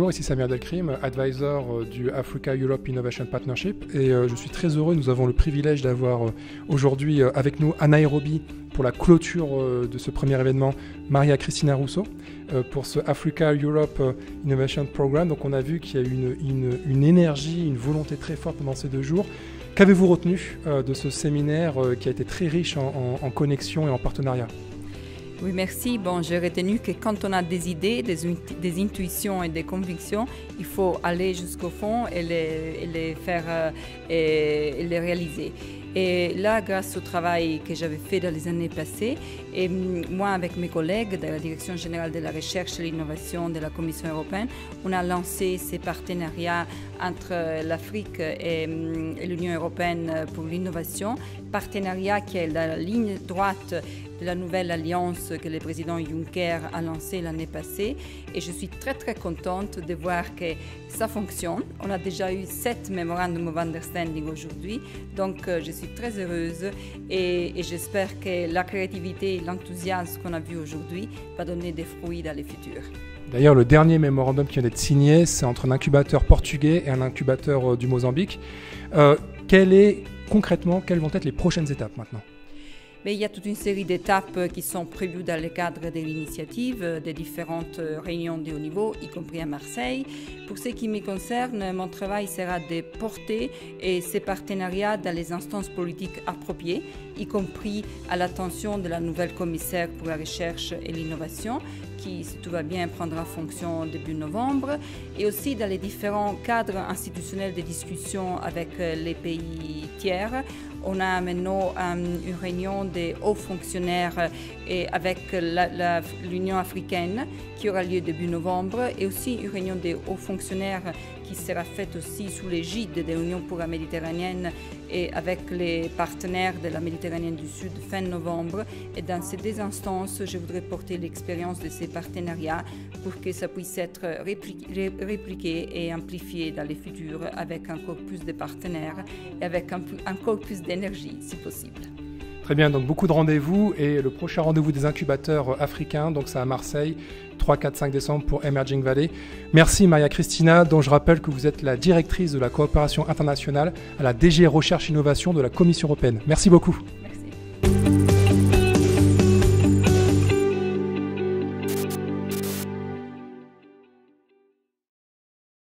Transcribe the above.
Bonjour, ici Samir Delkrim, advisor du Africa Europe Innovation Partnership et je suis très heureux, nous avons le privilège d'avoir aujourd'hui avec nous à Nairobi pour la clôture de ce premier événement Maria Cristina Russo pour ce Africa Europe Innovation Programme. Donc on a vu qu'il y a eu une énergie, une volonté très forte pendant ces 2 jours. Qu'avez-vous retenu de ce séminaire qui a été très riche en connexions et en partenariats ? Oui, merci. Bon, j'ai retenu que quand on a des idées, des intuitions et des convictions, il faut aller jusqu'au fond et les faire et les réaliser. Et là, grâce au travail que j'avais fait dans les années passées, et moi avec mes collègues de la Direction générale de la recherche et l'innovation de la Commission européenne, on a lancé ces partenariats entre l'Afrique et l'Union européenne pour l'innovation, partenariat qui est la ligne droite de la nouvelle alliance que le président Juncker a lancée l'année passée. Et je suis très très contente de voir que ça fonctionne. On a déjà eu 7 Memorandum of Understanding aujourd'hui, donc je suis très heureuse et j'espère que la créativité et l'enthousiasme qu'on a vu aujourd'hui va donner des fruits dans le futur. D'ailleurs, le dernier mémorandum qui vient d'être signé, c'est entre un incubateur portugais et un incubateur du Mozambique. Concrètement, quelles vont être les prochaines étapes maintenant ? Mais il y a toute une série d'étapes qui sont prévues dans le cadre de l'initiative, des différentes réunions de haut niveau, y compris à Marseille. Pour ce qui me concerne, mon travail sera de porter ces partenariats dans les instances politiques appropriées, y compris à l'attention de la nouvelle commissaire pour la recherche et l'innovation, qui, si tout va bien, prendra fonction début novembre, et aussi dans les différents cadres institutionnels de discussion avec les pays tiers. On a maintenant une réunion des hauts fonctionnaires avec l'Union africaine qui aura lieu début novembre et aussi une réunion des hauts fonctionnaires qui sera faite aussi sous l'égide de l'Union pour la Méditerranée et avec les partenaires de la Méditerranée du Sud fin novembre. Et dans ces 2 instances, je voudrais porter l'expérience de ces partenariats pour que ça puisse être répliqué et amplifié dans le futur avec encore plus de partenaires et avec encore plus d'énergie si possible. Très bien, donc beaucoup de rendez-vous et le prochain rendez-vous des incubateurs africains, donc c'est à Marseille, 3, 4, 5 décembre pour Emerging Valley. Merci Maria Cristina, dont je rappelle que vous êtes la directrice de la coopération internationale à la DG Recherche Innovation de la Commission européenne. Merci beaucoup.